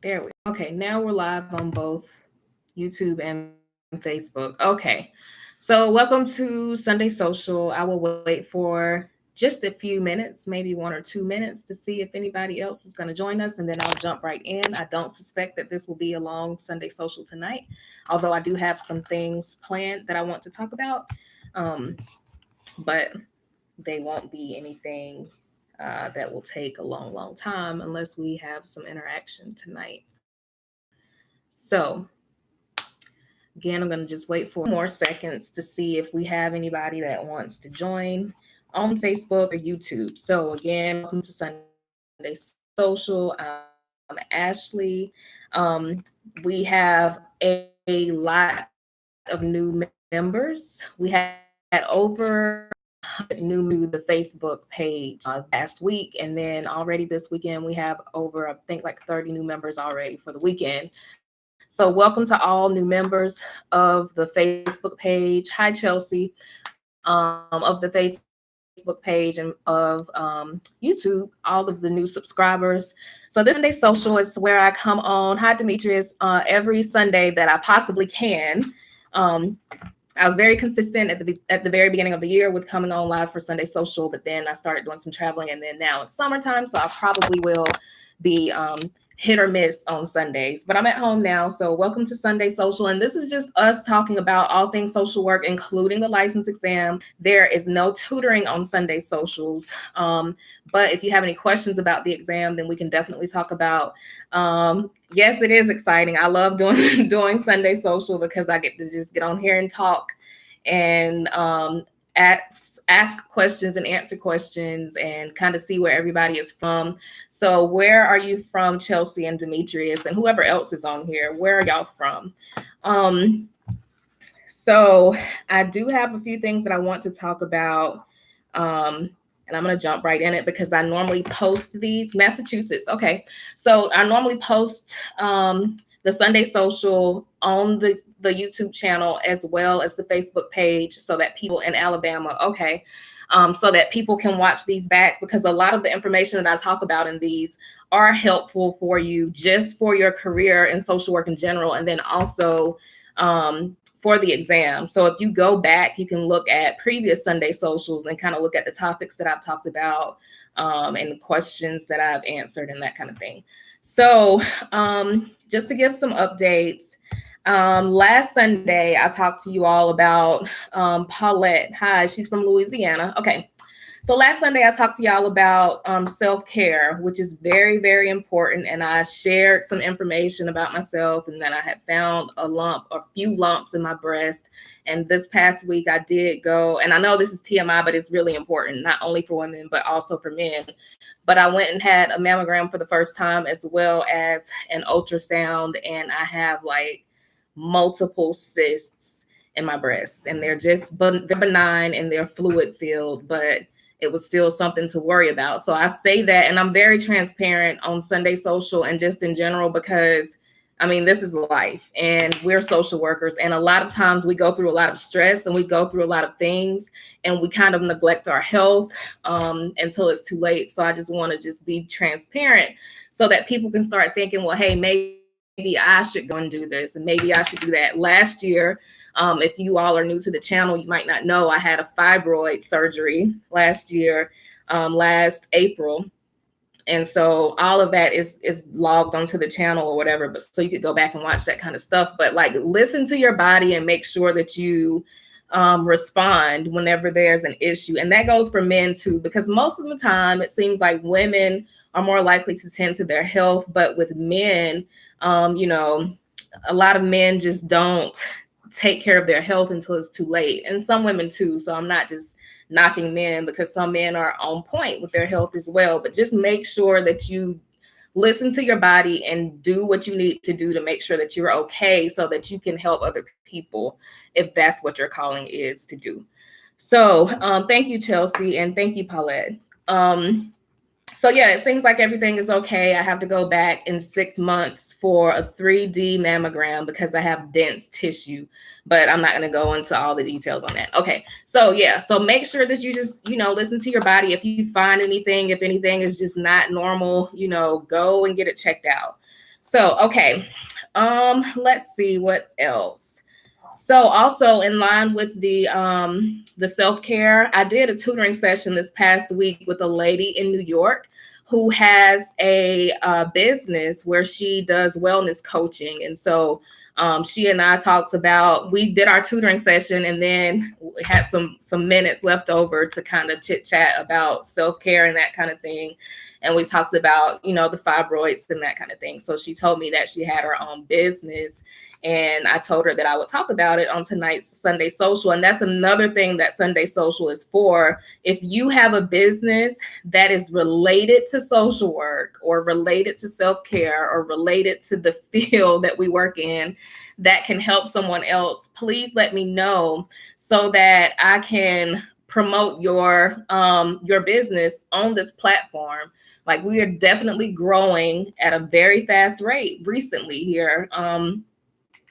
There we go. Okay, now we're live on both YouTube and Facebook. Okay. So welcome to Sunday Social. I will wait for just a few minutes, maybe 1 or 2 minutes, to see if anybody else is going to join us, and then I'll jump right in. I don't suspect that this will be a long Sunday Social tonight, although I do have some things planned that I want to talk about. Um, but they won't be anything that will take a long, long time unless we have some interaction tonight. So, again, I'm going to just wait for more seconds to see if we have anybody that wants to join on Facebook or YouTube. So, again, welcome to Sunday Social. I'm Ashley. We have a lot of new members. We had over 100 new members to the Facebook page last week. And then already this weekend, we have over, I think, like 30 new members already for the weekend. So, welcome to all new members of the Facebook page. Hi, Chelsea, of the Facebook page and of YouTube, all of the new subscribers. So, this is Sunday Social. It's where I come on. Hi, Demetrius, every Sunday that I possibly can. Um, I was very consistent at the very beginning of the year with coming on live for Sunday Social, but then I started doing some traveling, and then now it's summertime, so I probably will be hit or miss on Sundays. But I'm at home now, so welcome to Sunday Social, and this is just us talking about all things social work, including the license exam. There is no tutoring on Sunday Socials, but if you have any questions about the exam, then we can definitely talk about. Yes, it is exciting. I love doing doing Sunday Social because I get to just get on here and talk and ask questions and answer questions and kind of see where everybody is from. So where are you from, Chelsea and Demetrius, and whoever else is on here? Where are y'all from? So I do have a few things that I want to talk about. And I'm going to jump right in it because I normally post these. Massachusetts. Okay. So I normally post the Sunday Social on the YouTube channel as well as the Facebook page so that people in Alabama, okay, so that people can watch these back, because a lot of the information that I talk about in these are helpful for you just for your career in social work in general, and then also for the exam. So if you go back, you can look at previous Sunday Socials and kind of look at the topics that I've talked about and the questions that I've answered and that kind of thing. So just to give some updates, last Sunday, I talked to you all about Paulette. Hi, she's from Louisiana. Okay. So last Sunday, I talked to y'all about self-care, which is very, very important. And I shared some information about myself, and then I had found a few lumps in my breast. And this past week, I did go, and I know this is TMI, but it's really important, not only for women, but also for men. But I went and had a mammogram for the first time, as well as an ultrasound. And I have like multiple cysts in my breasts, and they're benign and they're fluid filled, but it was still something to worry about. So I say that, and I'm very transparent on Sunday Social and just in general, because I mean, this is life and we're social workers. And a lot of times we go through a lot of stress and we go through a lot of things and we kind of neglect our health until it's too late. So I just want to just be transparent so that people can start thinking, well, hey, maybe I should go and do this, and maybe I should do that. Last year, if you all are new to the channel, you might not know I had a fibroid surgery last year, last April. And so all of that is logged onto the channel or whatever, but so you could go back and watch that kind of stuff. But like, listen to your body and make sure that you respond whenever there's an issue. And that goes for men too, because most of the time it seems like women are more likely to tend to their health. But with men, a lot of men just don't take care of their health until it's too late. And some women too. So I'm not just knocking men, because some men are on point with their health as well. But just make sure that you listen to your body and do what you need to do to make sure that you're okay, so that you can help other people if that's what your calling is to do. So thank you, Chelsea, and thank you, Paulette. So yeah, it seems like everything is okay. I have to go back in 6 months for a 3D mammogram because I have dense tissue, but I'm not going to go into all the details on that. Okay. So yeah, so make sure that you just, listen to your body. If you find anything, if anything is just not normal, go and get it checked out. So, okay. Let's see what else. So also in line with the self-care, I did a tutoring session this past week with a lady in New York who has a business where she does wellness coaching. And so she and I talked about, we did our tutoring session and then we had some minutes left over to kind of chit chat about self-care and that kind of thing. And we talked about, you know, the fibroids and that kind of thing. So she told me that she had her own business, and I told her that I would talk about it on tonight's Sunday Social. And that's another thing that Sunday Social is for. If you have a business that is related to social work or related to self-care or related to the field that we work in that can help someone else, please let me know so that I can promote your business on this platform. Like, we are definitely growing at a very fast rate recently here.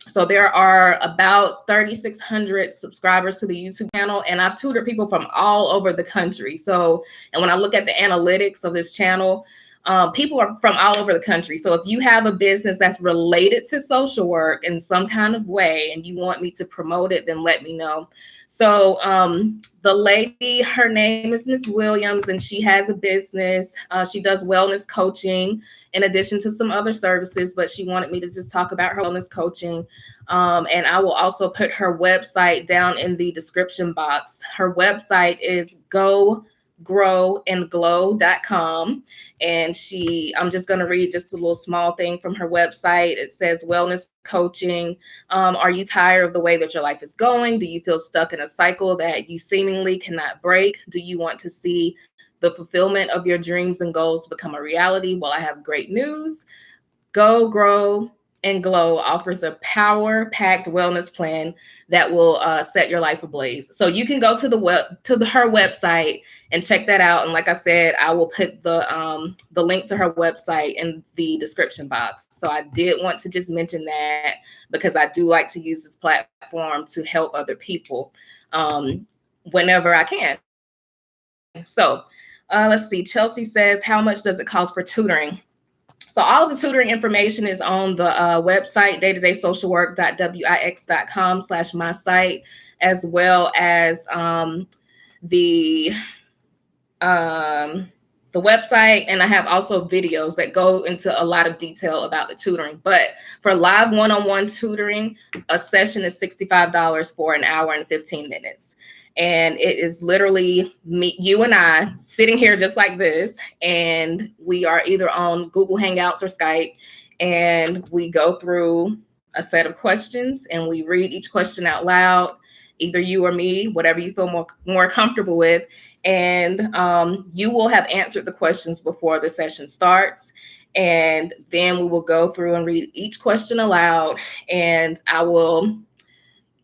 So there are about 3,600 subscribers to the YouTube channel, and I've tutored people from all over the country. So, and when I look at the analytics of this channel, people are from all over the country. So if you have a business that's related to social work in some kind of way and you want me to promote it, then let me know. So the lady, her name is Miss Williams, and she has a business. She does wellness coaching in addition to some other services, but she wanted me to just talk about her wellness coaching. And I will also put her website down in the description box. Her website is growandglow.com. And I'm just going to read just a little small thing from her website. It says, wellness coaching. Are you tired of the way that your life is going? Do you feel stuck in a cycle that you seemingly cannot break? Do you want to see the fulfillment of your dreams and goals become a reality? Well, I have great news. Go, Grow, and Glow offers a power-packed wellness plan that will set your life ablaze. So you can go to her website and check that out. And like I said, I will put the link to her website in the description box. So I did want to just mention that because I do like to use this platform to help other people whenever I can. So let's see. Chelsea says, how much does it cost for tutoring? So all of the tutoring information is on the website, daytodaysocialwork.wix.com/my site, as well as the website. And I have also videos that go into a lot of detail about the tutoring. But for live one-on-one tutoring, a session is $65 for an hour and 15 minutes. And it is literally me, you and I sitting here just like this. And we are either on Google Hangouts or Skype. And we go through a set of questions and we read each question out loud, either you or me, whatever you feel more comfortable with. And you will have answered the questions before the session starts. And then we will go through and read each question aloud. And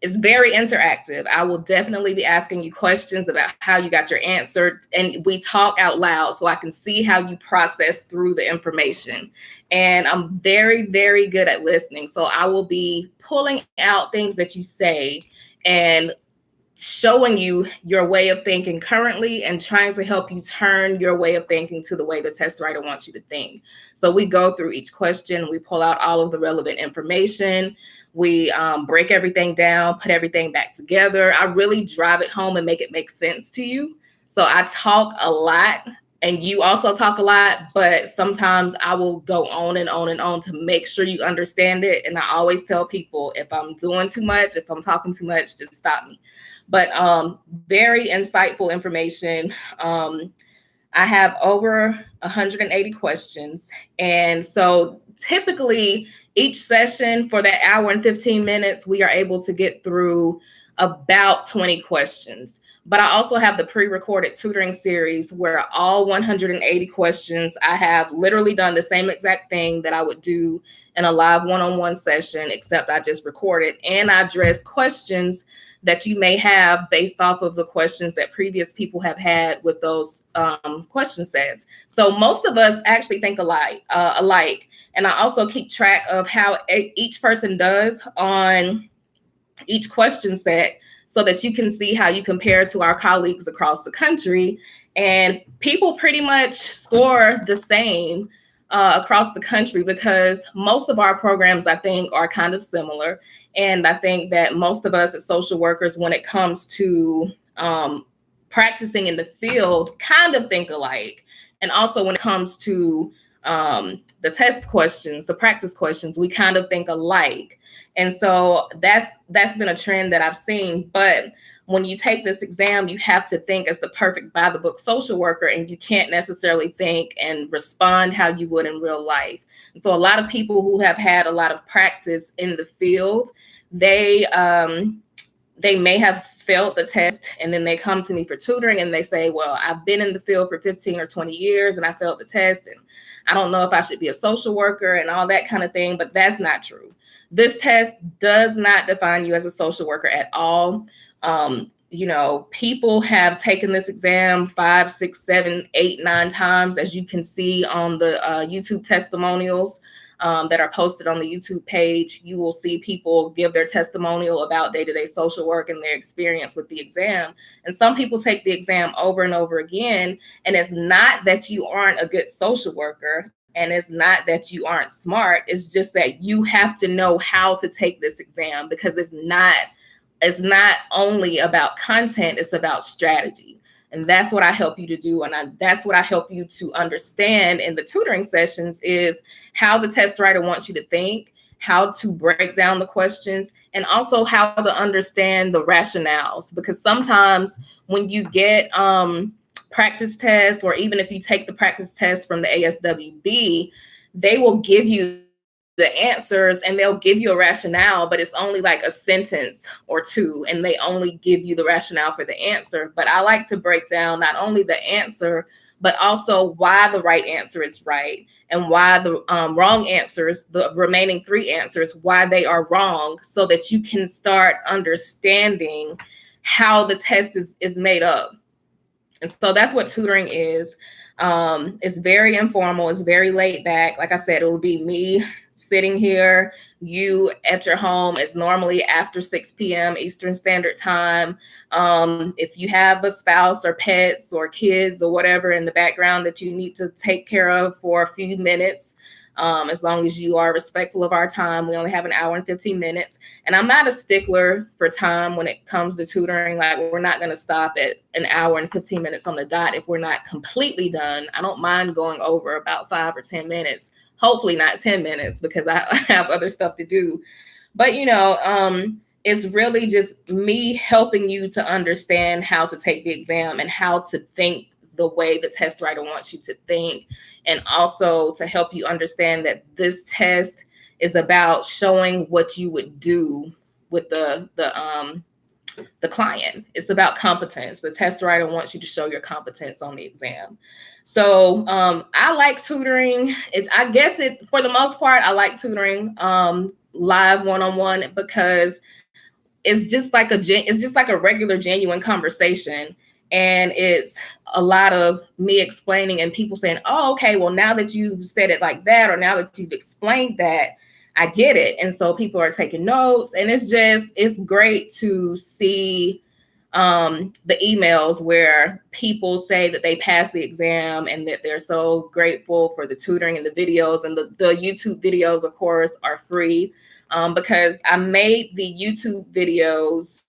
it's very interactive. I will definitely be asking you questions about how you got your answer. And we talk out loud so I can see how you process through the information. And I'm very, very good at listening. So I will be pulling out things that you say and showing you your way of thinking currently and trying to help you turn your way of thinking to the way the test writer wants you to think. So we go through each question, we pull out all of the relevant information, we break everything down, put everything back together. I really drive it home and make it make sense to you. So I talk a lot and you also talk a lot, but sometimes I will go on and on and on to make sure you understand it. And I always tell people, if I'm doing too much, if I'm talking too much, just stop me. But very insightful information. I have over 180 questions. And so typically each session for that hour and 15 minutes, we are able to get through about 20 questions. But I also have the pre-recorded tutoring series where all 180 questions, I have literally done the same exact thing that I would do in a live one-on-one session, except I just record it and I address questions that you may have based off of the questions that previous people have had with those question sets. So most of us actually think alike. And I also keep track of how each person does on each question set so that you can see how you compare to our colleagues across the country. And people pretty much score the same across the country, because most of our programs, I think, are kind of similar. And I think that most of us as social workers, when it comes to practicing in the field, kind of think alike. And also when it comes to the test questions, the practice questions, we kind of think alike. And so that's been a trend that I've seen. But when you take this exam, you have to think as the perfect by the book social worker, and you can't necessarily think and respond how you would in real life. And so a lot of people who have had a lot of practice in the field, they may have failed the test, and then they come to me for tutoring and they say, well, I've been in the field for 15 or 20 years and I failed the test, and I don't know if I should be a social worker and all that kind of thing. But that's not true. This test does not define you as a social worker at all. People have taken this exam 5, 6, 7, 8, 9 times, as you can see on the YouTube testimonials that are posted on the YouTube page. You will see people give their testimonial about day-to-day social work and their experience with the exam. And some people take the exam over and over again. And it's not that you aren't a good social worker, and it's not that you aren't smart. It's just that you have to know how to take this exam, because it's not only about content, it's about strategy. And that's what I help you to do. And that's what I help you to understand in the tutoring sessions, is how the test writer wants you to think, how to break down the questions, and also how to understand the rationales. Because sometimes when you get practice tests, or even if you take the practice test from the ASWB, they will give you the answers and they'll give you a rationale, but it's only like a sentence or two, and they only give you the rationale for the answer. But I like to break down not only the answer, but also why the right answer is right, and why the wrong answers, the remaining 3 answers, why they are wrong, so that you can start understanding how the test is made up. And so that's what tutoring is. It's very informal. It's very laid back. Like I said, it will be me sitting here, you at your home. It's normally after 6 p.m. Eastern Standard Time. If you have a spouse or pets or kids or whatever in the background that you need to take care of for a few minutes, as long as you are respectful of our time, we only have an hour and 15 minutes. And I'm not a stickler for time when it comes to tutoring. Like, we're not going to stop at an hour and 15 minutes on the dot if we're not completely done. I don't mind going over about 5 or 10 minutes, hopefully not 10 minutes, because I have other stuff to do. But, it's really just me helping you to understand how to take the exam and how to think the way the test writer wants you to think, and also to help you understand that this test is about showing what you would do with the client. It's about competence. The test writer wants you to show your competence on the exam. So I like tutoring. I guess for the most part, I like tutoring live one-on-one, because it's just like a regular, genuine conversation. And it's a lot of me explaining and people saying, oh, okay, well, now that you've said it like that, or now that you've explained that, I get it. And so people are taking notes, and it's great to see the emails where people say that they passed the exam and that they're so grateful for the tutoring and the videos. And the YouTube videos, of course, are free, because I made the YouTube videos,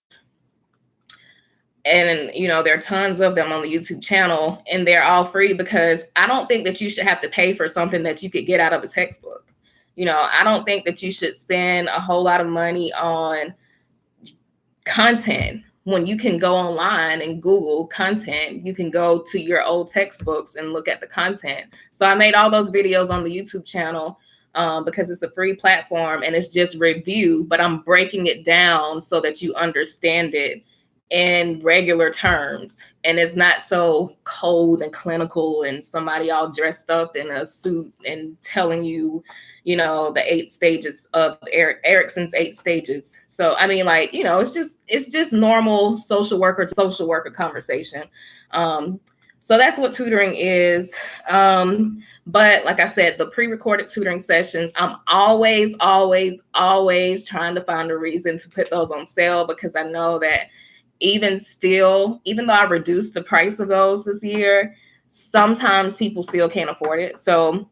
and there are tons of them on the YouTube channel, and they're all free, because I don't think that you should have to pay for something that you could get out of a textbook. I don't think that you should spend a whole lot of money on content when you can go online and Google content. You can go to your old textbooks and look at the content. So I made all those videos on the YouTube channel because it's a free platform, and it's just review, but I'm breaking it down so that you understand it in regular terms, and it's not so cold and clinical and somebody all dressed up in a suit and telling you, the 8 stages of Erickson's 8 stages. So I mean, like, it's just normal social worker to social worker conversation. So that's what tutoring is. But like I said, the pre-recorded tutoring sessions, I'm always trying to find a reason to put those on sale, because I know that even though I reduced the price of those this year, sometimes people still can't afford it. So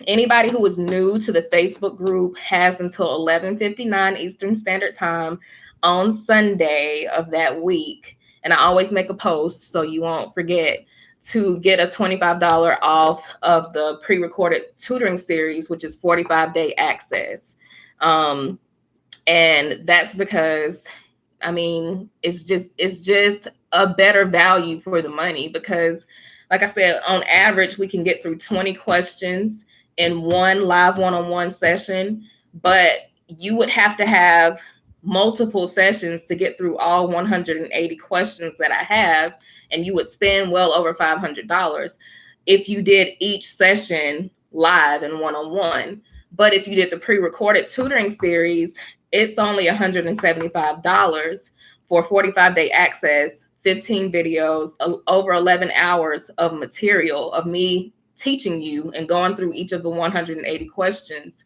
Anybody who is new to the Facebook group has until 11:59 Eastern Standard Time on Sunday of that week. And I always make a post so you won't forget to get a $25 off of the pre-recorded tutoring series, which is 45-day access. And that's because, I mean, it's just a better value for the money because, like I said, on average, we can get through 20 questions in one live one-on-one session, but you would have to have multiple sessions to get through all 180 questions that I have, and you would spend well over $500 if you did each session live and one-on-one. But if you did the pre-recorded tutoring series, it's only $175 for 45-day access, 15 videos, over 11 hours of material of me teaching you and going through each of the 180 questions.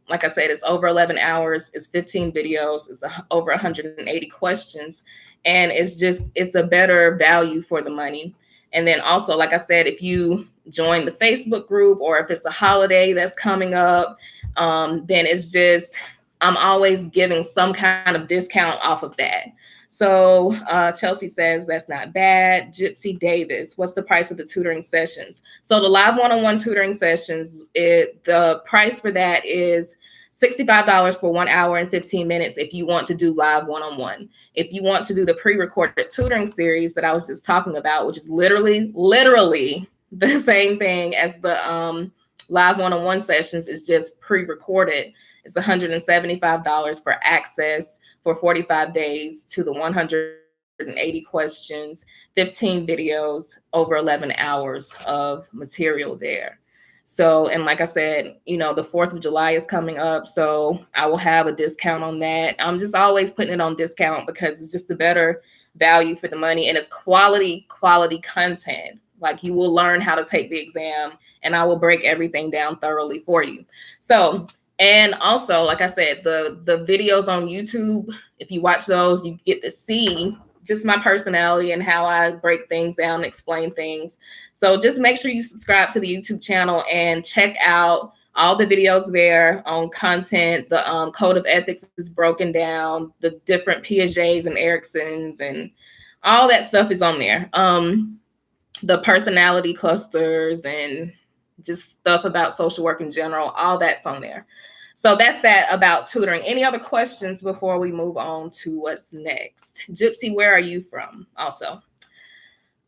Like I said, it's over 11 hours, it's 15 videos, it's over 180 questions. And it's a better value for the money. And then also, like I said, if you join the Facebook group or if it's a holiday that's coming up, then it's just, I'm always giving some kind of discount off of that. So Chelsea says that's not bad. Gypsy Davis, what's the price of the tutoring sessions? So the live one-on-one tutoring sessions, the price for that is $65 for 1 hour and 15 minutes if you want to do live one-on-one. If you want to do the pre-recorded tutoring series that I was just talking about, which is literally the same thing as the live one-on-one sessions, is just pre-recorded. It's $175 for access for 45 days to the 180 questions, 15 videos, over 11 hours of material there. So, and like I said, the 4th of July is coming up, so I will have a discount on that. I'm just always putting it on discount because it's just a better value for the money, and it's quality content. Like, you will learn how to take the exam, and I will break everything down thoroughly for you. So, and also, like I said, the videos on YouTube, if you watch those, you get to see just my personality and how I break things down, explain things. So just make sure you subscribe to the YouTube channel and check out all the videos there on content. The code of ethics is broken down, the different Piagets and Ericksons and all that stuff is on there. The personality clusters and just stuff about social work in general, all that's on there. So that's that about tutoring. Any other questions before we move on to what's next? Gypsy, where are you from also?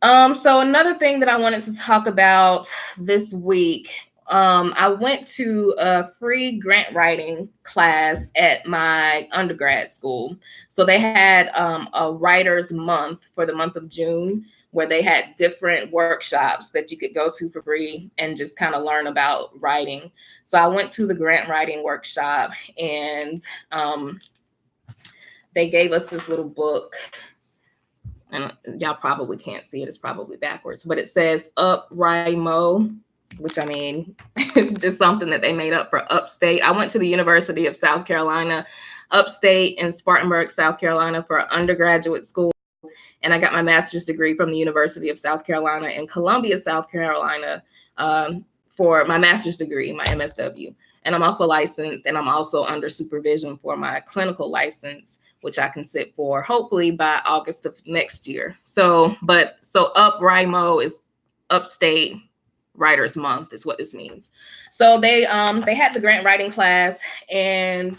So another thing that I wanted to talk about this week, I went to a free grant writing class at my undergrad school. So they had a writer's month for the month of June, where they had different workshops that you could go to for free and just kind of learn about writing. So I went to the grant writing workshop, and they gave us this little book. And y'all probably can't see it. It's probably backwards, but it says Up Mo, which, I mean, it's just something that they made up for upstate. I went to the University of South Carolina, upstate in Spartanburg, South Carolina, for undergraduate school. And I got my master's degree from the University of South Carolina in Columbia, South Carolina, for my master's degree, my MSW. And I'm also licensed, and I'm also under supervision for my clinical license, which I can sit for hopefully by August of next year. So Up Mo is Upstate Writers Month is what this means. So they had the grant writing class, and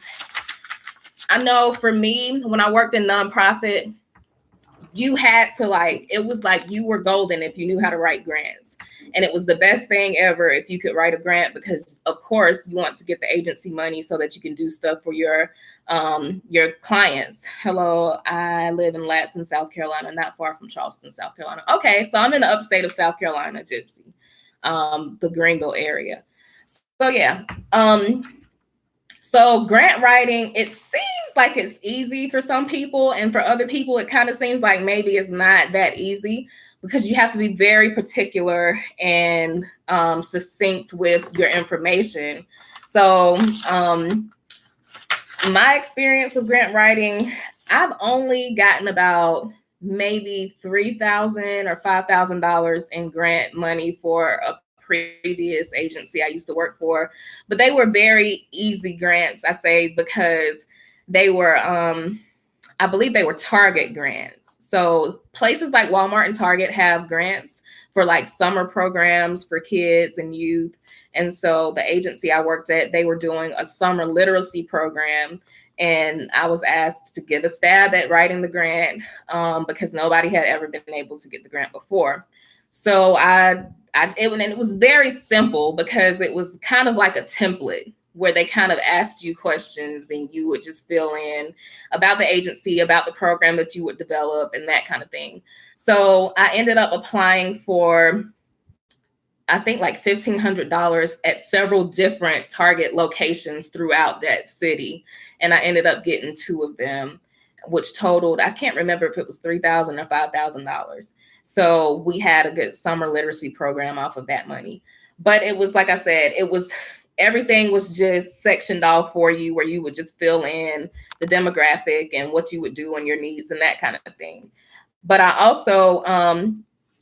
I know for me, when I worked in nonprofit, you had to it was like you were golden if you knew how to write grants. And it was the best thing ever if you could write a grant, because of course you want to get the agency money so that you can do stuff for your clients. Hello, I live in Latson, South Carolina, not far from Charleston, South Carolina. Okay, so I'm in the upstate of South Carolina, Gypsy, the Greenville area. So yeah, so grant writing, it seems like it's easy for some people, and for other people, it kind of seems like maybe it's not that easy, because you have to be very particular and succinct with your information. So my experience with grant writing, I've only gotten about maybe $3,000 or $5,000 in grant money for a previous agency I used to work for. But they were very easy grants, I say, because they were, I believe they were Target grants. So places like Walmart and Target have grants for like summer programs for kids and youth. And so the agency I worked at, they were doing a summer literacy program. And I was asked to give a stab at writing the grant because nobody had ever been able to get the grant before. So it was very simple because it was kind of like a template where they kind of asked you questions and you would just fill in about the agency, about the program that you would develop and that kind of thing. So I ended up applying for, I think, like $1,500 at several different Target locations throughout that city. And I ended up getting 2 of them, which totaled, I can't remember if it was $3,000 or $5,000. So we had a good summer literacy program off of that money. But it was, like I said, everything was just sectioned off for you, where you would just fill in the demographic and what you would do and your needs and that kind of thing. But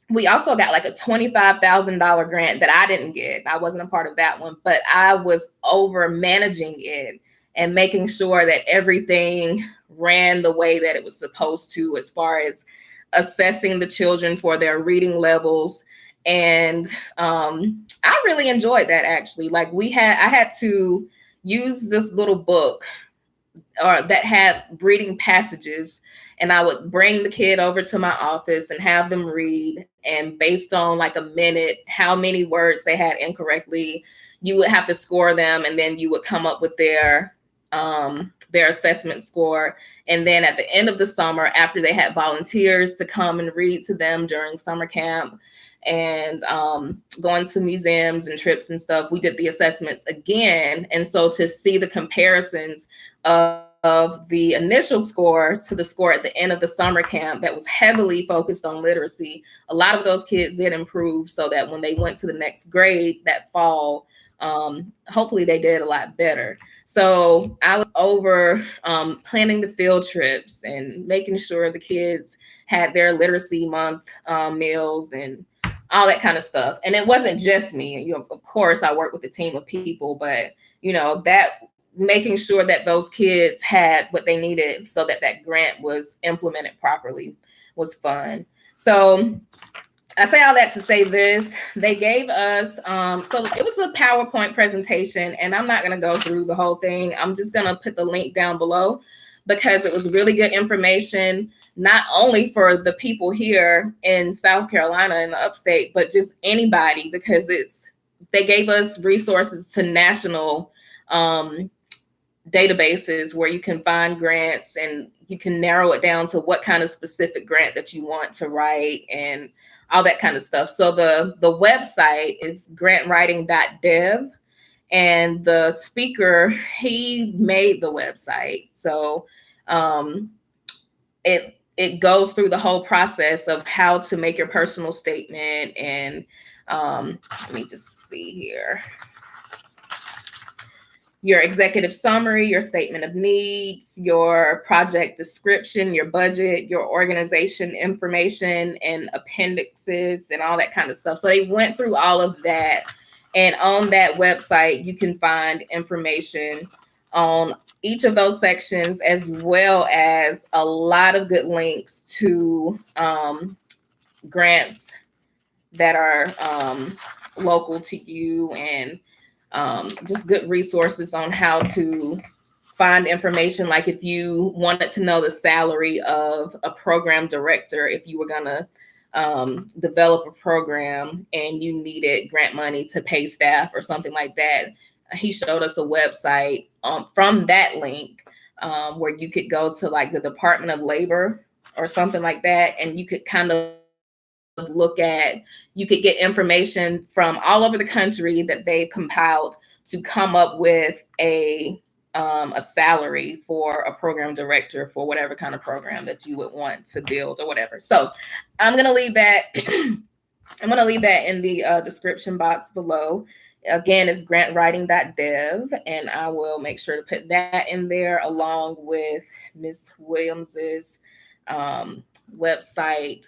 we also got like a $25,000 grant that I didn't get. I wasn't a part of that one, but I was over managing it and making sure that everything ran the way that it was supposed to, as far as assessing the children for their reading levels. And I really enjoyed that, actually. Like I had to use this little book that had reading passages, and I would bring the kid over to my office and have them read. And based on like a minute, how many words they had incorrectly, you would have to score them, and then you would come up with their assessment score. And then at the end of the summer, after they had volunteers to come and read to them during summer camp and going to museums and trips and stuff, we did the assessments again. And so to see the comparisons of the initial score to the score at the end of the summer camp that was heavily focused on literacy, a lot of those kids did improve, so that when they went to the next grade that fall, hopefully they did a lot better. So I was over planning the field trips and making sure the kids had their literacy month meals and all that kind of stuff. And it wasn't just me. Of course, I worked with a team of people, but that making sure that those kids had what they needed so that that grant was implemented properly was fun. So I say all that to say this: they gave us, so it was a PowerPoint presentation, and I'm not going to go through the whole thing. I'm just going to put the link down below because it was really good information, not only for the people here in South Carolina in the upstate, but just anybody, because they gave us resources to national databases where you can find grants, and you can narrow it down to what kind of specific grant that you want to write and all that kind of stuff. So the website is grantwriting.dev, and the speaker, he made the website. So it goes through the whole process of how to make your personal statement. And let me just see here. Your executive summary, your statement of needs, your project description, your budget, your organization information, and appendixes and all that kind of stuff. So they went through all of that. And on that website, you can find information on each of those sections, as well as a lot of good links to grants that are local to you, and just good resources on how to find information. Like if you wanted to know the salary of a program director, if you were going to develop a program and you needed grant money to pay staff or something like that, he showed us a website from that link where you could go to like the Department of Labor or something like that, and you could kind of you could get information from all over the country that they've compiled to come up with a salary for a program director for whatever kind of program that you would want to build or whatever. So I'm going to leave that. I'm going to leave that in the description box below. Again, it's grantwriting.dev, and I will make sure to put that in there along with Ms. Williams's website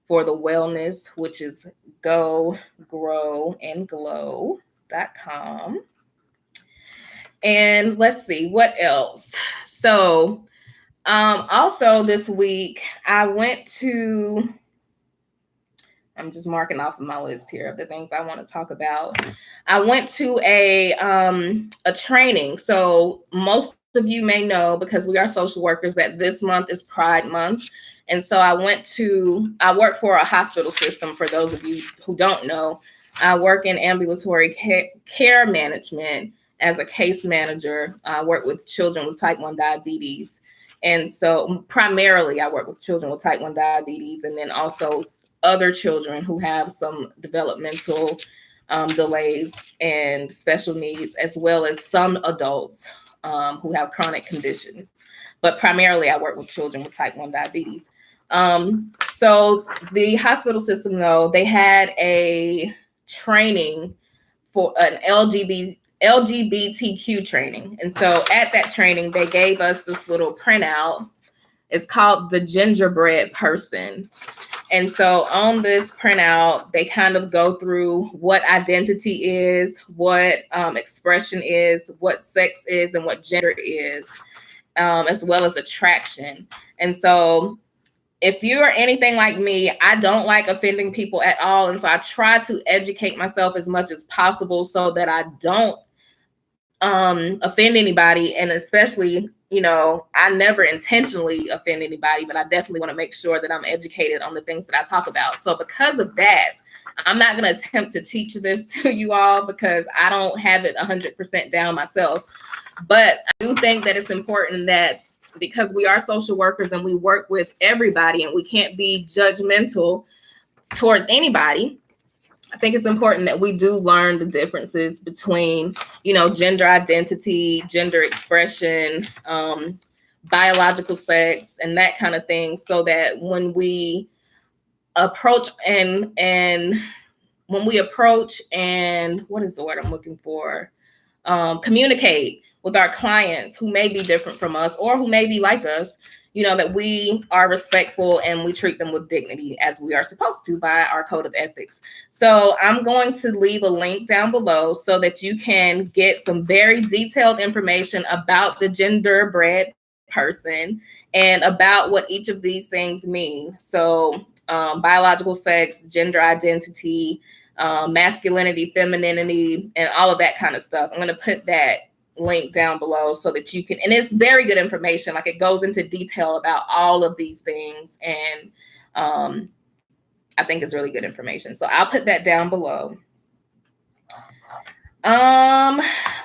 for the wellness, which is gogrowandglow.com. And let's see, what else? So also this week, I'm just marking off of my list here of the things I want to talk about. I went to a training. So most of you may know, because we are social workers, that this month is Pride Month. And so I work for a hospital system. For those of you who don't know, I work in ambulatory care management as a case manager. I work with children with type 1 diabetes. And so primarily I work with children with type 1 diabetes, and then also other children who have some developmental delays and special needs, as well as some adults who have chronic conditions. But primarily I work with children with type 1 diabetes. So the hospital system, though, they had a training for an LGBTQ training. And so at that training, they gave us this little printout. It's called the Genderbread person. And so on this printout, they kind of go through what identity is, what expression is, what sex is, and what gender is, as well as attraction. And so if you are anything like me, I don't like offending people at all. And so I try to educate myself as much as possible so that I don't offend anybody. And especially, I never intentionally offend anybody, but I definitely want to make sure that I'm educated on the things that I talk about. So because of that, I'm not going to attempt to teach this to you all because I don't have it 100% down myself. But I do think that it's important that, because we are social workers and we work with everybody and we can't be judgmental towards anybody, I think it's important that we do learn the differences between, gender identity, gender expression, biological sex, and that kind of thing, so that when we approach and what is the word I'm looking for? Communicate with our clients who may be different from us or who may be like us, that we are respectful and we treat them with dignity as we are supposed to by our code of ethics. So I'm going to leave a link down below so that you can get some very detailed information about the Genderbread person and about what each of these things mean. So biological sex, gender identity, masculinity, femininity, and all of that kind of stuff. I'm going to put that link down below so that you can, and it's very good information. Like, it goes into detail about all of these things. And I think it's really good information. So I'll put that down below.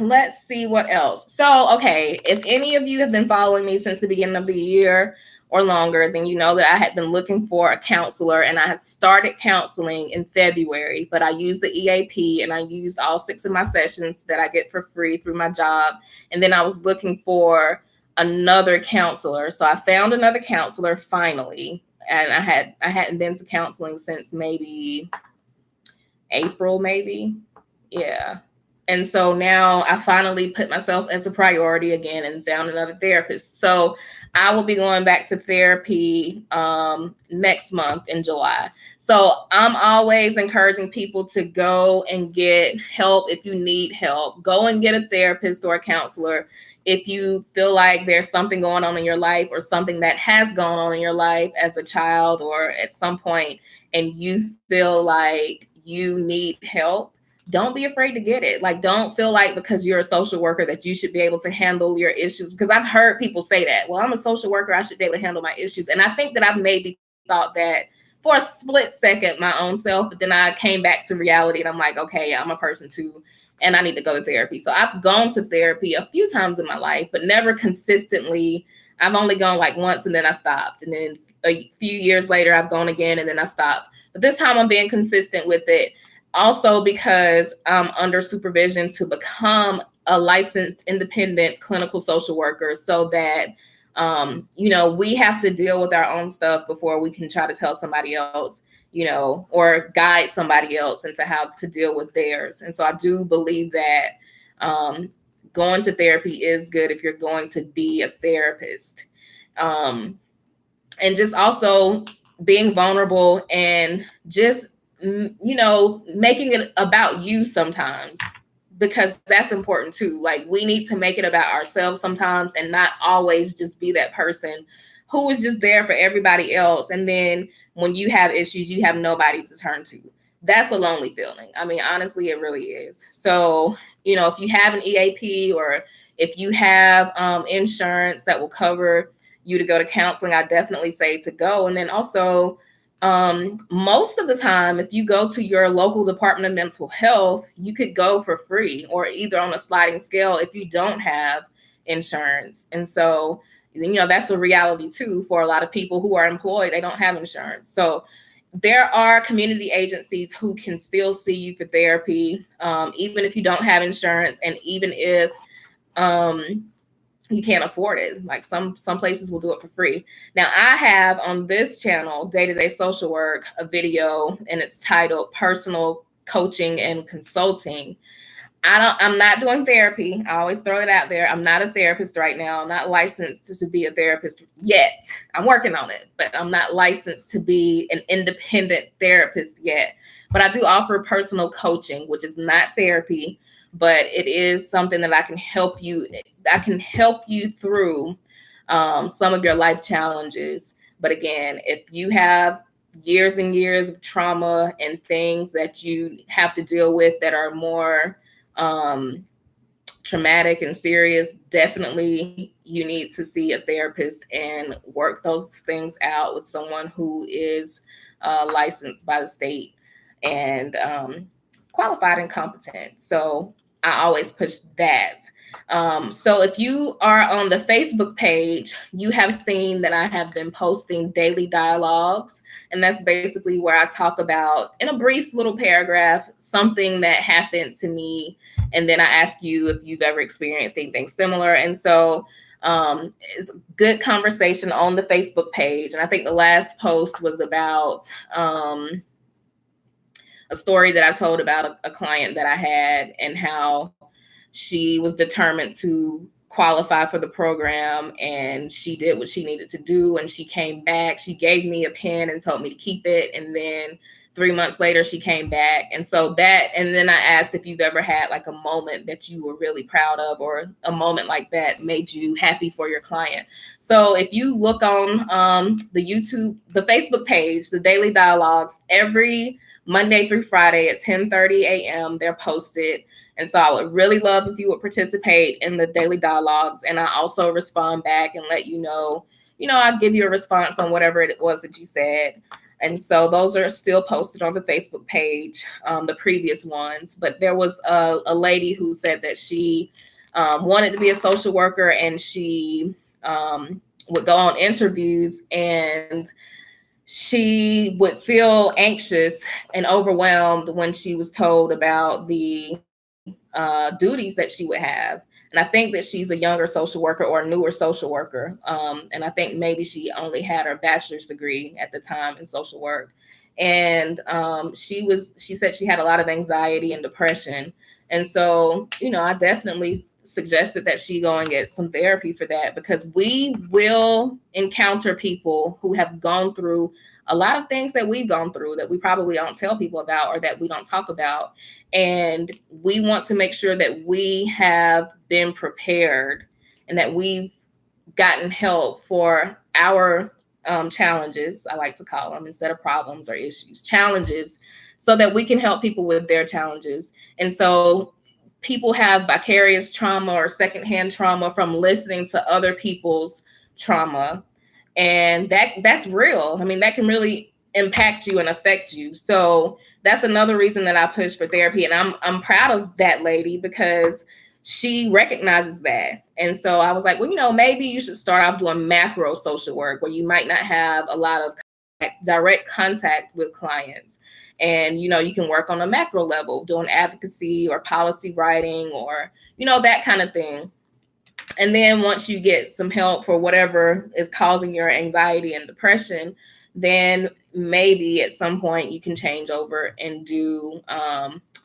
Let's see what else. So, okay, if any of you have been following me since the beginning of the year or longer, then you know that I had been looking for a counselor, and I had started counseling in February, but I used the EAP and I used all 6 of my sessions that I get for free through my job. And then I was looking for another counselor. So I found another counselor finally. And I hadn't been to counseling since maybe April, maybe. Yeah. And so now I finally put myself as a priority again and found another therapist. So I will be going back to therapy next month in July. So I'm always encouraging people to go and get help if you need help. Go and get a therapist or a counselor if you feel like there's something going on in your life or something that has gone on in your life as a child or at some point, and you feel like you need help. Don't be afraid to get it. Like, don't feel like because you're a social worker that you should be able to handle your issues. Because I've heard people say that, well, I'm a social worker, I should be able to handle my issues. And I think that I've maybe thought that for a split second, my own self, but then I came back to reality and I'm like, okay, I'm a person too, and I need to go to therapy. So I've gone to therapy a few times in my life, but never consistently. I've only gone like once and then I stopped. And then a few years later, I've gone again and then I stopped. But this time I'm being consistent with it. Also because I'm under supervision to become a licensed independent clinical social worker, so that, we have to deal with our own stuff before we can try to tell somebody else, or guide somebody else into how to deal with theirs. And so I do believe that going to therapy is good if you're going to be a therapist. And just also being vulnerable and just, making it about you sometimes, because that's important too. Like, we need to make it about ourselves sometimes and not always just be that person who is just there for everybody else. And then when you have issues, you have nobody to turn to. That's a lonely feeling. I mean, honestly, it really is. So, if you have an EAP, or if you have insurance that will cover you to go to counseling, I definitely say to go. And then also, most of the time, if you go to your local Department of Mental Health, you could go for free, or either on a sliding scale if you don't have insurance. And so, that's a reality too for a lot of people who are employed. They don't have insurance. So there are community agencies who can still see you for therapy, even if you don't have insurance, and even if you can't afford it. Like, some places will do it for free. Now, I have on this channel, Day-to-Day Social Work, a video, and it's titled Personal Coaching and Consulting. I'm not doing therapy. I always throw it out there. I'm not a therapist right now. I'm not licensed to be a therapist yet. I'm working on it, but I'm not licensed to be an independent therapist yet. But I do offer personal coaching, which is not therapy, but it is something that I can help you. I can help you through some of your life challenges. But again, if you have years and years of trauma and things that you have to deal with that are more traumatic and serious, definitely you need to see a therapist and work those things out with someone who is licensed by the state and qualified and competent. So I always push that. So if you are on the Facebook page, you have seen that I have been posting daily dialogues. And that's basically where I talk about, in a brief little paragraph, something that happened to me. And then I ask you if you've ever experienced anything similar. And so it's good conversation on the Facebook page. And I think the last post was about a story that I told about a client that I had, and how she was determined to qualify for the program, and she did what she needed to do. And she came back, she gave me a pen and told me to keep it. And then 3 months later, she came back. And so and then I asked if you've ever had like a moment that you were really proud of, or a moment like that made you happy for your client. So if you look on the Facebook page, the Daily Dialogues, every Monday through Friday at 10:30 a.m., they're posted. And so I would really love if you would participate in the daily dialogues. And I also respond back and let you know, I'll give you a response on whatever it was that you said. And so those are still posted on the Facebook page, the previous ones. But there was a lady who said that she wanted to be a social worker, and she would go on interviews, and she would feel anxious and overwhelmed when she was told about the duties that she would have. And I think that she's a younger social worker or a newer social worker. And I think maybe she only had her bachelor's degree at the time in social work. And she said she had a lot of anxiety and depression. And so, I definitely suggested that she go and get some therapy for that, because we will encounter people who have gone through a lot of things that we've gone through that we probably don't tell people about, or that we don't talk about. And we want to make sure that we have been prepared, and that we've gotten help for our challenges, I like to call them, instead of problems or issues, challenges, so that we can help people with their challenges. And so people have vicarious trauma or secondhand trauma from listening to other people's trauma. And that's real. I mean, that can really impact you and affect you. So that's another reason that I push for therapy. And I'm proud of that lady, because she recognizes that. And so I was like, well, maybe you should start off doing macro social work, where you might not have a lot of direct contact with clients. And, you can work on a macro level, doing advocacy or policy writing, or, that kind of thing. And then once you get some help for whatever is causing your anxiety and depression, then maybe at some point you can change over and do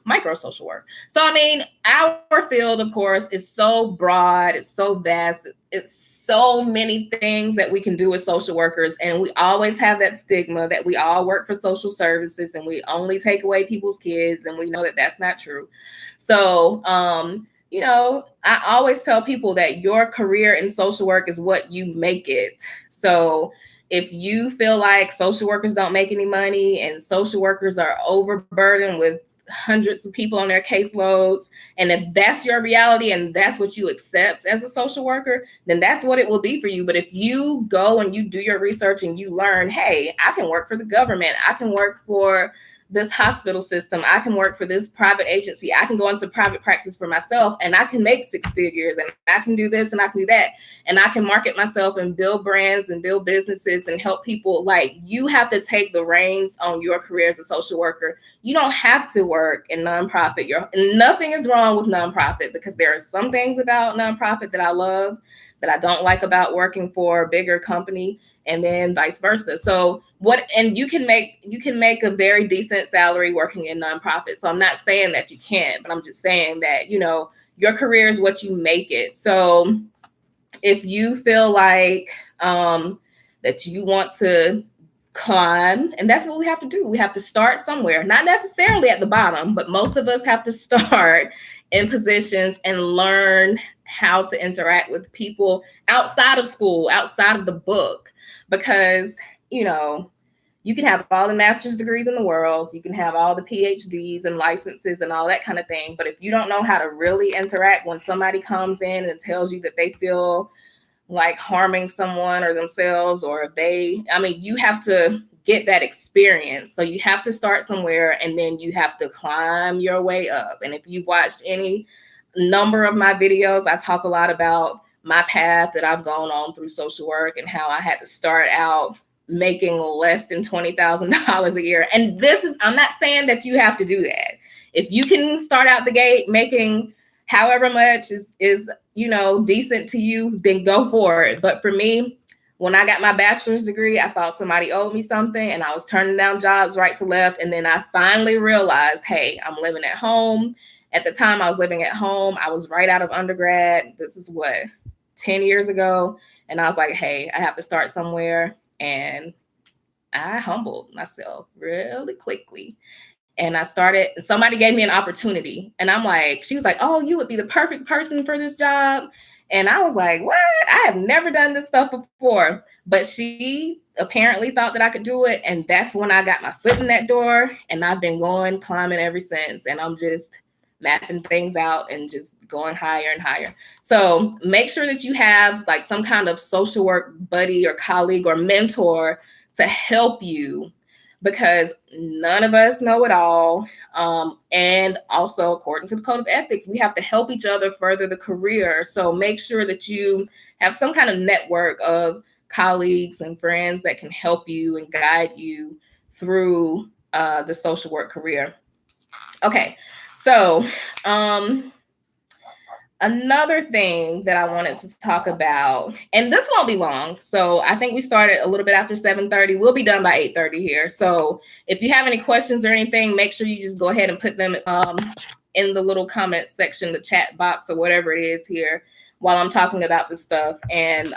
micro social work. So, I mean, our field, of course, is so broad, it's so vast, it's so many things that we can do as social workers, and we always have that stigma that we all work for social services and we only take away people's kids, and we know that that's not true. So you know, I always tell people that your career in social work is what you make it. So if you feel like social workers don't make any money and social workers are overburdened with hundreds of people on their caseloads, and if that's your reality and that's what you accept as a social worker, then that's what it will be for you. But if you go and you do your research and you learn, hey, I can work for the government, I can work for this hospital system, I can work for this private agency, I can go into private practice for myself and I can make six figures, and I can do this and I can do that, and I can market myself and build brands and build businesses and help people. Like, you have to take the reins on your career as a social worker. You don't have to work in nonprofit. Nothing is wrong with nonprofit, because there are some things about nonprofit that I love that I don't like about working for a bigger company, and then vice versa. So you can make a very decent salary working in nonprofit. So I'm not saying that you can't, but I'm just saying that, you know, your career is what you make it. So if you feel like that you want to climb, and that's what we have to do. We have to start somewhere, not necessarily at the bottom, but most of us have to start in positions and learn how to interact with people outside of school, outside of the book. Because, you know, you can have all the master's degrees in the world, you can have all the PhDs and licenses and all that kind of thing, but if you don't know how to really interact when somebody comes in and tells you that they feel like harming someone or themselves, or you have to get that experience. So you have to start somewhere, and then you have to climb your way up. And if you've watched any number of my videos, I talk a lot about my path that I've gone on through social work and how I had to start out making less than $20,000 a year. And I'm not saying that you have to do that. If you can start out the gate making however much is you know, decent to you, then go for it. But for me, when I got my bachelor's degree, I thought somebody owed me something, and I was turning down jobs right to left. And then I finally realized, hey, I'm living at home. At the time I was living at home, I was right out of undergrad. This is 10 years ago. And I was like, hey, I have to start somewhere. And I humbled myself really quickly. And somebody gave me an opportunity, and she was like, oh, you would be the perfect person for this job. And I was like, what? I have never done this stuff before. But she apparently thought that I could do it. And that's when I got my foot in that door, and I've been climbing ever since. And I'm just mapping things out and just going higher and higher. So make sure that you have like some kind of social work buddy or colleague or mentor to help you, because none of us know it all. And also, according to the code of ethics, we have to help each other further the career. So make sure that you have some kind of network of colleagues and friends that can help you and guide you through the social work career. Okay, so another thing that I wanted to talk about, and this won't be long. So I think we started a little bit after 7:30. We'll be done by 8:30 here. So if you have any questions or anything, make sure you just go ahead and put them in the little comment section, the chat box, or whatever it is here while I'm talking about this stuff. And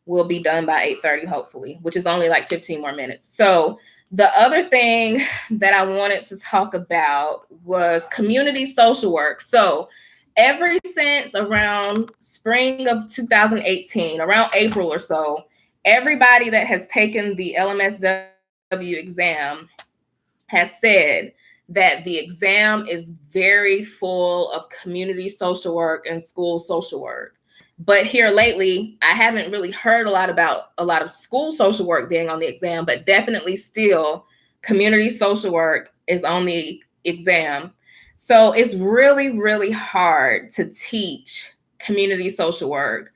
we'll be done by 8:30, hopefully, which is only like 15 more minutes. So the other thing that I wanted to talk about was community social work. So ever since around spring of 2018, around April or so, everybody that has taken the LMSW exam has said that the exam is very full of community social work and school social work. But here lately, I haven't really heard a lot about a lot of school social work being on the exam, but definitely still community social work is on the exam. So it's really, really hard to teach community social work,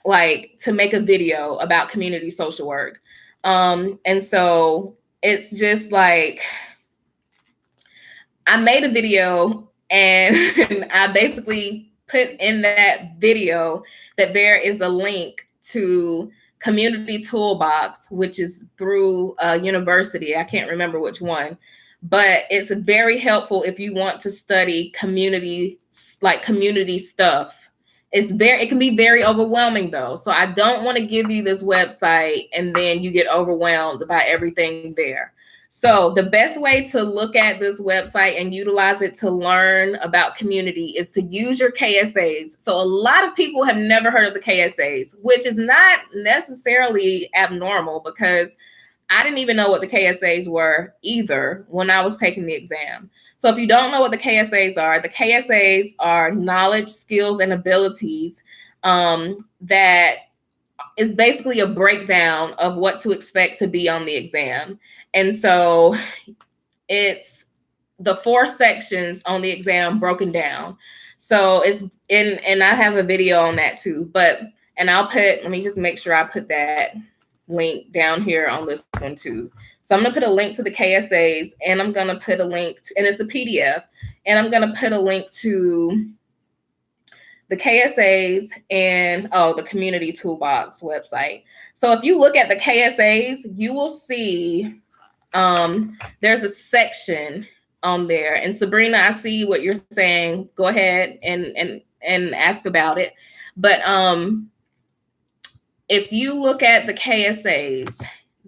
like to make a video about community social work. And so it's just like, I made a video and I basically put in that video that there is a link to Community Toolbox, which is through a university. I can't remember which one, but it's very helpful if you want to study community stuff. it can be very overwhelming though. So I don't want to give you this website and then you get overwhelmed by everything there. So the best way to look at this website and utilize it to learn about community is to use your KSAs. So a lot of people have never heard of the KSAs, which is not necessarily abnormal because I didn't even know what the KSAs were either when I was taking the exam. So if you don't know what the KSAs are knowledge, skills, and abilities that is basically a breakdown of what to expect to be on the exam. And so it's the 4 sections on the exam broken down. So it's and I have a video on that too, and let me just make sure I put that link down here on this one too. So I'm going to put a link to the KSAs, and I'm going to put a link and it's a PDF, and I'm going to put a link to the KSAs and the Community Toolbox website. So if you look at the KSAs, you will see there's a section on there. And Sabrina, I see what you're saying. Go ahead and ask about it. But if you look at the KSAs,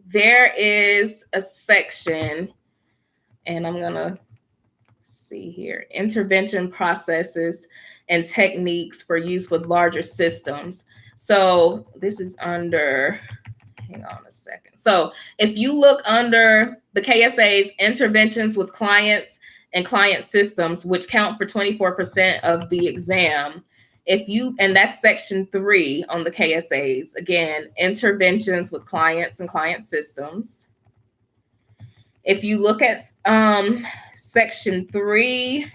there is a section, and I'm going to see here, intervention processes and techniques for use with larger systems. So this is under, hang on a second. So if you look under the KSA's interventions with clients and client systems, which count for 24% of the exam, and that's section 3 on the KSAs, again, interventions with clients and client systems. If you look at section 3B,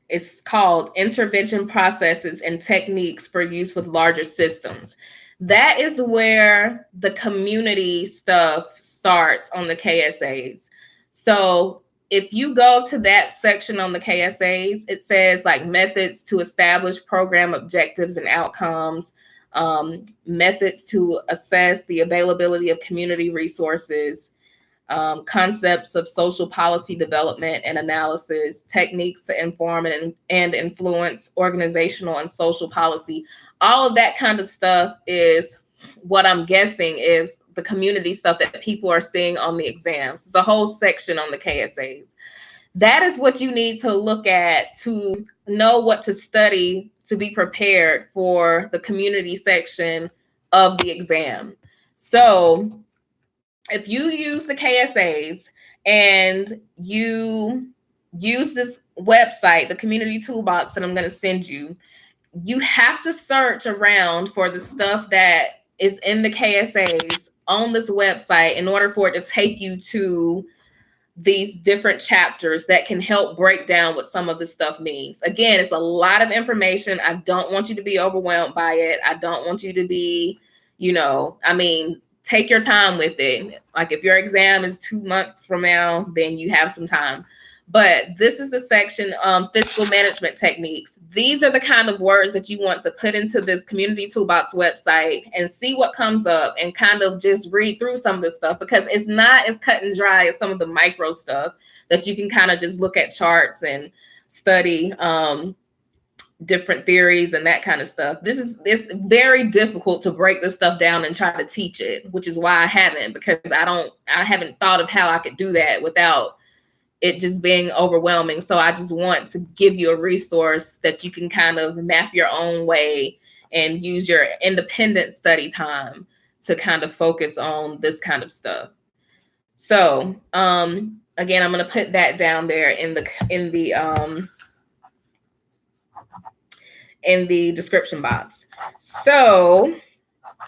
it's called intervention processes and techniques for use with larger systems. That is where the community stuff starts on the KSAs. So if you go to that section on the KSAs, it says like methods to establish program objectives and outcomes, methods to assess the availability of community resources, concepts of social policy development and analysis, techniques to inform and influence organizational and social policy. All of that kind of stuff is what I'm guessing is the community stuff that people are seeing on the exams. It's a whole section on the KSAs. That is what you need to look at to know what to study to be prepared for the community section of the exam. So if you use the KSAs and you use this website, the Community Toolbox that I'm going to send you, you have to search around for the stuff that is in the KSAs on this website in order for it to take you to these different chapters that can help break down what some of this stuff means. Again, it's a lot of information. I don't want you to be overwhelmed by it. I don't want you to be, take your time with it. Like if your exam is 2 months from now, then you have some time. But this is the section, fiscal management techniques. These are the kind of words that you want to put into this Community Toolbox website and see what comes up and kind of just read through some of this stuff, because it's not as cut and dry as some of the micro stuff that you can kind of just look at charts and study different theories and that kind of stuff. It's very difficult to break this stuff down and try to teach it, which is why I haven't, because I haven't thought of how I could do that without it just being overwhelming. So I just want to give you a resource that you can kind of map your own way and use your independent study time to kind of focus on this kind of stuff. So again, I'm going to put that down there in the description box. So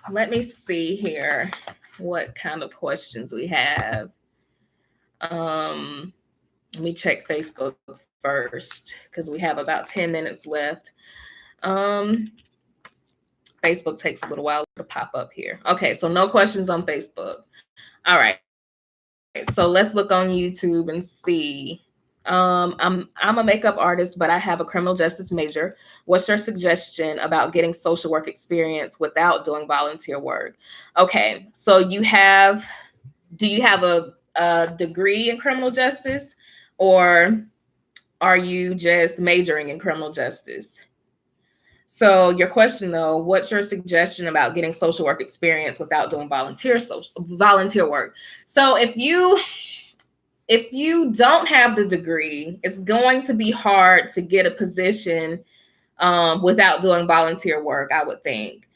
let me see here what kind of questions we have. Let me check Facebook first because we have about 10 minutes left. Facebook takes a little while to pop up here. Okay, so no questions on Facebook. All right. So let's look on YouTube and see. I'm a makeup artist, but I have a criminal justice major. What's your suggestion about getting social work experience without doing volunteer work? Okay, so do you have a degree in criminal justice, or are you just majoring in criminal justice? So your question though, what's your suggestion about getting social work experience without doing volunteer work? So if you don't have the degree, it's going to be hard to get a position without doing volunteer work, I would think.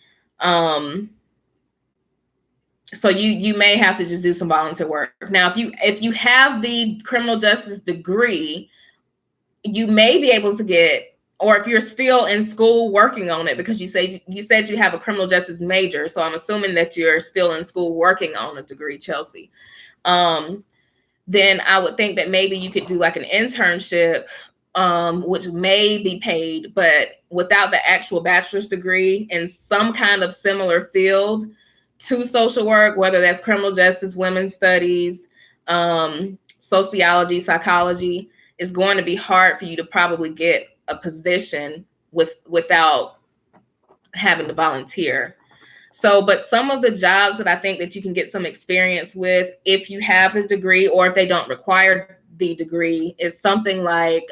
So you may have to just do some volunteer work. Now, if you have the criminal justice degree, you may be able to get, or if you're still in school working on it, because you said you have a criminal justice major, so I'm assuming that you're still in school working on a degree, Chelsea. Then I would think that maybe you could do like an internship, which may be paid, but without the actual bachelor's degree in some kind of similar field to social work, whether that's criminal justice, women's studies, sociology, psychology, it's going to be hard for you to probably get a position without having to volunteer. So, but some of the jobs that I think that you can get some experience with if you have a degree or if they don't require the degree is something like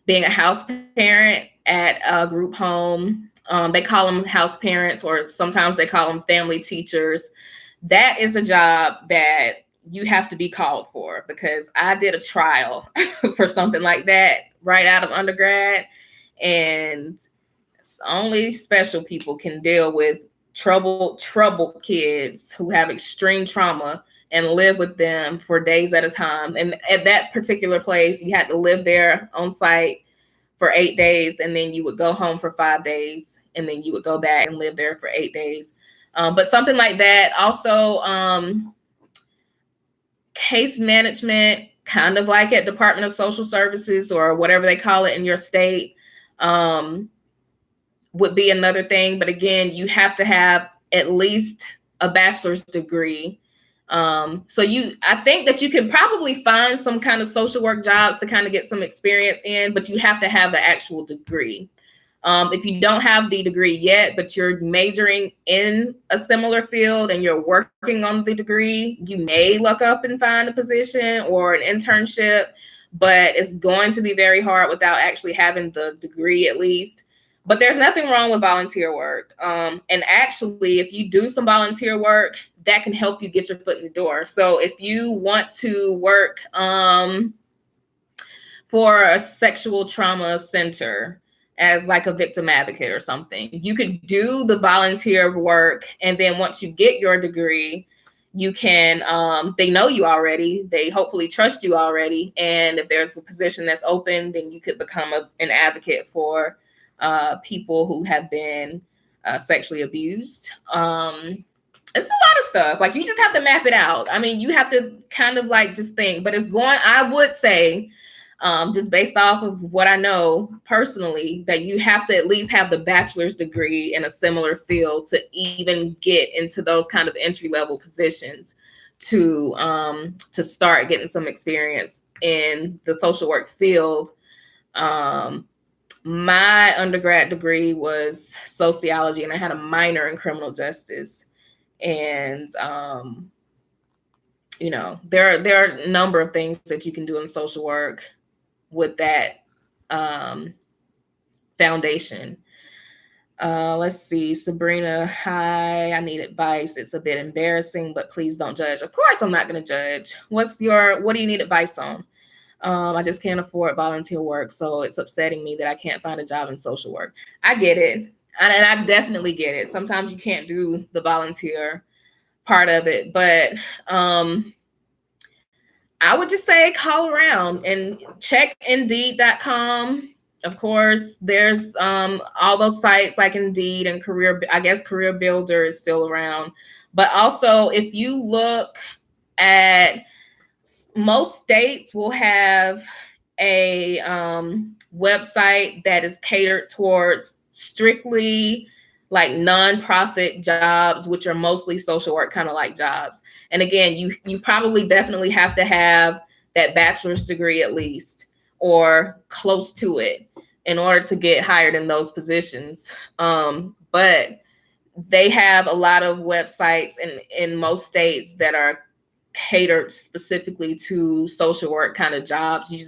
being a house parent at a group home. They call them house parents, or sometimes they call them family teachers. That is a job that you have to be called for, because I did a trial for something like that right out of undergrad, and only special people can deal with troubled kids who have extreme trauma and live with them for days at a time. And at that particular place, you had to live there on site for 8 days, and then you would go home for 5 days, and then you would go back and live there for 8 days. But something like that. Also, case management, kind of like at Department of Social Services or whatever they call it in your state, would be another thing. But again, you have to have at least a bachelor's degree. So I think that you can probably find some kind of social work jobs to kind of get some experience in, but you have to have the actual degree. If you don't have the degree yet, but you're majoring in a similar field and you're working on the degree, you may look up and find a position or an internship, but it's going to be very hard without actually having the degree at least. But there's nothing wrong with volunteer work. And actually, if you do some volunteer work, that can help you get your foot in the door. So if you want to work for a sexual trauma center as like a victim advocate or something, you could do the volunteer work. And then once you get your degree, you can, they know you already, they hopefully trust you already. And if there's a position that's open, then you could become an advocate for people who have been sexually abused. It's a lot of stuff. Like, you just have to map it out. I mean, you have to kind of like just think, but I would say, just based off of what I know personally, that you have to at least have the bachelor's degree in a similar field to even get into those kind of entry-level positions to start getting some experience in the social work field. My undergrad degree was sociology, and I had a minor in criminal justice. And there are a number of things that you can do in social work with that foundation. Let's see, Sabrina, hi, I need advice. It's a bit embarrassing, but please don't judge. Of course, I'm not going to judge. What do you need advice on? I just can't afford volunteer work, so it's upsetting me that I can't find a job in social work. I get it. And I definitely get it. Sometimes you can't do the volunteer part of it, but I would just say call around and check Indeed.com. Of course, there's all those sites like Indeed and Career Builder is still around. But also, if you look at, most states will have a website that is catered towards strictly like nonprofit jobs, which are mostly social work kind of like jobs. And again, you probably definitely have to have that bachelor's degree at least, or close to it, in order to get hired in those positions. But they have a lot of websites in most states that are catered specifically to social work kind of jobs. You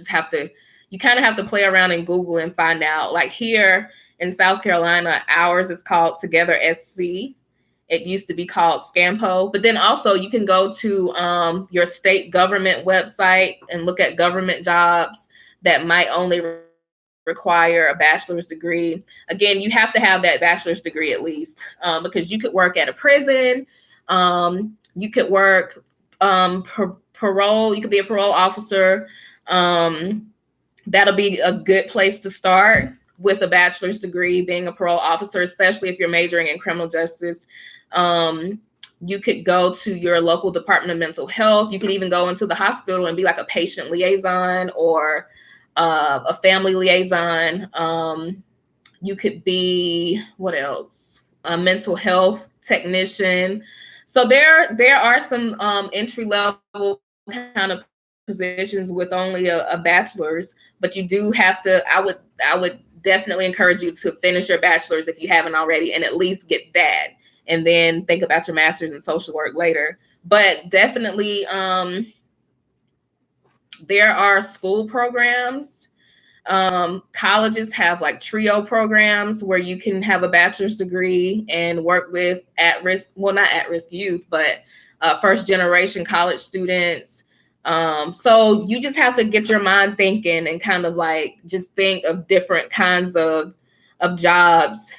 kind of have to play around in Google and find out. Like here in South Carolina, ours is called Together SC. It used to be called Scampo, but then also you can go to your state government website and look at government jobs that might only require a bachelor's degree. Again, you have to have that bachelor's degree at least, because you could work at a prison. You could work parole. You could be a parole officer. That'll be a good place to start with a bachelor's degree, being a parole officer, especially if you're majoring in criminal justice. You could go to your local Department of Mental Health. You could even go into the hospital and be like a patient liaison or a family liaison. You could be, what else? A mental health technician. So there are some entry level kind of positions with only a bachelor's, but you do have to. I would definitely encourage you to finish your bachelor's if you haven't already, and at least get that, and then think about your master's in social work later. But definitely, there are school programs. Colleges have like TRIO programs where you can have a bachelor's degree and work with not at-risk youth, but first generation college students. So you just have to get your mind thinking and kind of like just think of different kinds of jobs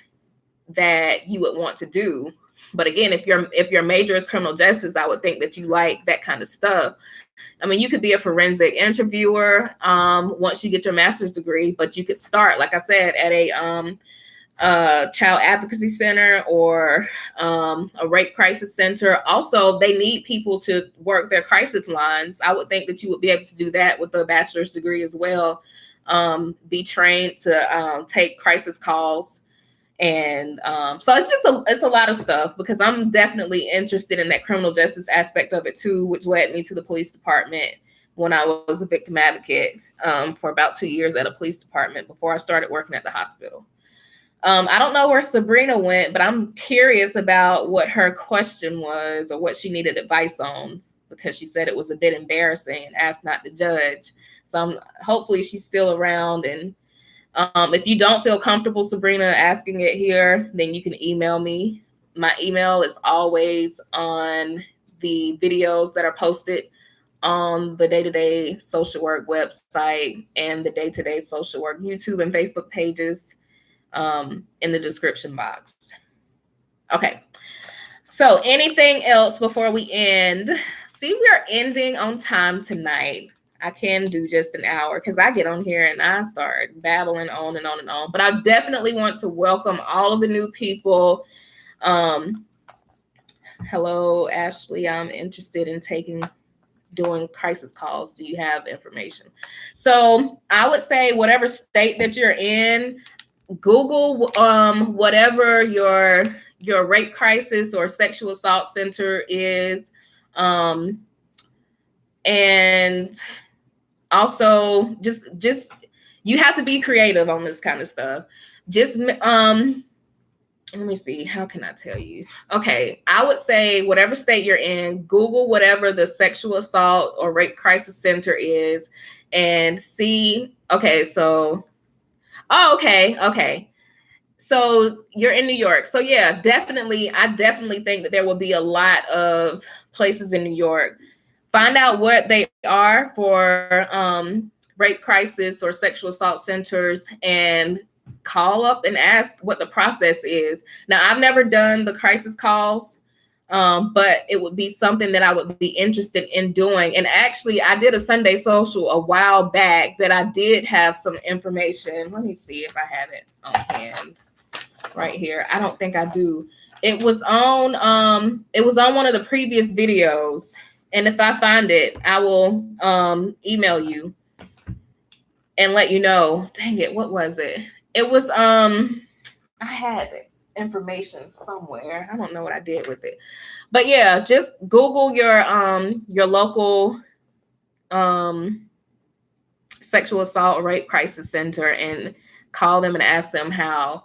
that you would want to do. But again, if your major is criminal justice, I would think that you like that kind of stuff. I mean, you could be a forensic interviewer once you get your master's degree, but you could start, like I said, at a child advocacy center or a rape crisis center. Also, they need people to work their crisis lines. I would think that you would be able to do that with a bachelor's degree as well. Be trained to take crisis calls. And so it's a lot of stuff, because I'm definitely interested in that criminal justice aspect of it too, which led me to the police department when I was a victim advocate for about 2 years at a police department before I started working at the hospital. I don't know where Sabrina went, but I'm curious about what her question was or what she needed advice on, because she said it was a bit embarrassing and asked not to judge. So hopefully she's still around. And if you don't feel comfortable, Sabrina, asking it here, then you can email me. My email is always on the videos that are posted on the Day-to-Day Social Work website and the Day-to-Day Social Work YouTube and Facebook pages in the description box. Okay. So anything else before we end? See, we're ending on time tonight. I can do just an hour because I get on here and I start babbling on and on and on. But I definitely want to welcome all of the new people. Hello, Ashley. I'm interested in doing crisis calls. Do you have information? So I would say whatever state that you're in, Google whatever your rape crisis or sexual assault center is, and also just you have to be creative on this kind of stuff. Just let me see, how can I tell you? Okay, I would say whatever state you're in, Google whatever the sexual assault or rape crisis center is and see. Okay, so okay. So you're in New York. So yeah, I definitely think that there will be a lot of places in New York. Find out what they are for rape crisis or sexual assault centers and call up and ask what the process is. Now, I've never done the crisis calls, but it would be something that I would be interested in doing. And actually, I did a Sunday social a while back that I did have some information. Let me see if I have it on hand right here. I don't think I do. It was on one of the previous videos. And if I find it, I will email you and let you know. Dang it, what was it? It was I had information somewhere. I don't know what I did with it. But yeah, just Google your local sexual assault or rape crisis center and call them and ask them how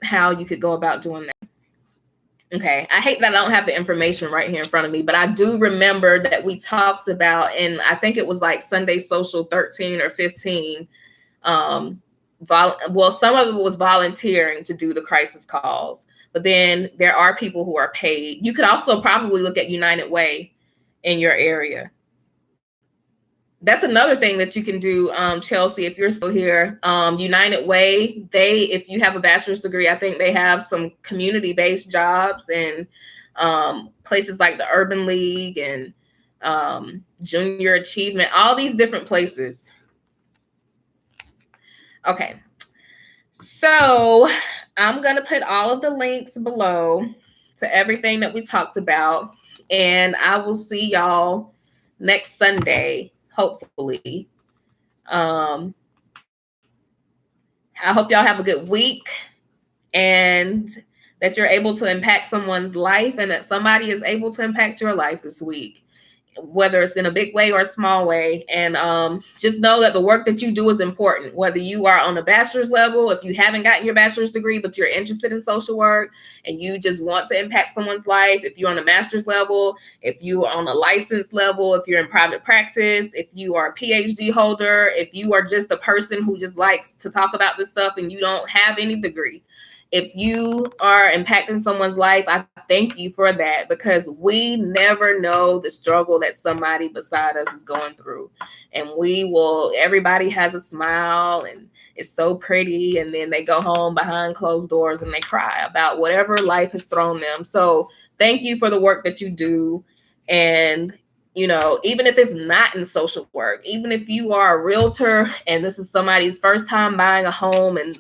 you could go about doing that. Okay, I hate that I don't have the information right here in front of me, but I do remember that we talked about, and I think it was like Sunday Social 13 or 15. Well, some of it was volunteering to do the crisis calls, but then there are people who are paid. You could also probably look at United Way in your area. That's another thing that you can do, Chelsea, if you're still here. United Way, if you have a bachelor's degree, I think they have some community-based jobs and places like the Urban League and Junior Achievement, all these different places. Okay, so I'm going to put all of the links below to everything that we talked about, and I will see y'all next Sunday, hopefully. I hope y'all have a good week and that you're able to impact someone's life and that somebody is able to impact your life this week, whether it's in a big way or a small way. And just know that the work that you do is important, whether you are on a bachelor's level, if you haven't gotten your bachelor's degree, but you're interested in social work and you just want to impact someone's life, if you're on a master's level, if you are on a license level, if you're in private practice, if you are a PhD holder, if you are just a person who just likes to talk about this stuff and you don't have any degree. If you are impacting someone's life, I thank you for that, because we never know the struggle that somebody beside us is going through. And everybody has a smile and it's so pretty. And then they go home behind closed doors and they cry about whatever life has thrown them. So thank you for the work that you do. And, even if it's not in social work, even if you are a realtor and this is somebody's first time buying a home and,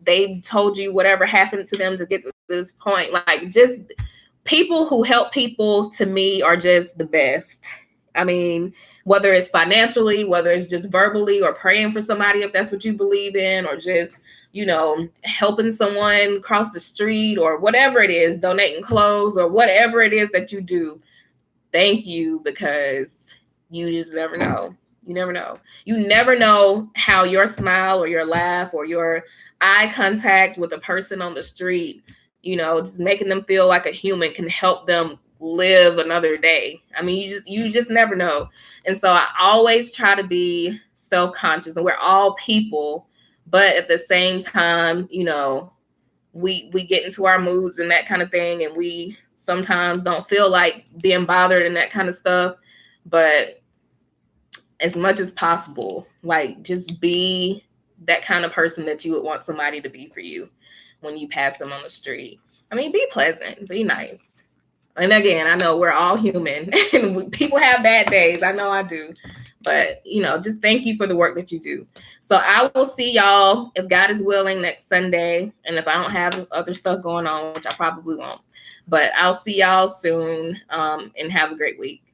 they told you whatever happened to them to get to this point. Like, just people who help people, to me, are just the best. I mean, whether it's financially, whether it's just verbally or praying for somebody, if that's what you believe in, or just, helping someone cross the street or whatever it is, donating clothes or whatever it is that you do. Thank you, because you just never know. You never know. You never know how your smile or your laugh or your eye contact with a person on the street, just making them feel like a human, can help them live another day. I mean, you just never know. And so I always try to be self-conscious, and we're all people, but at the same time, we get into our moods and that kind of thing, and we sometimes don't feel like being bothered and that kind of stuff. But as much as possible, like, just be that kind of person that you would want somebody to be for you when you pass them on the street. I mean, be pleasant, be nice. And again, I know we're all human and people have bad days. I know I do. But, just thank you for the work that you do. So I will see y'all, if God is willing, next Sunday. And if I don't have other stuff going on, which I probably won't. But I'll see y'all soon, and have a great week.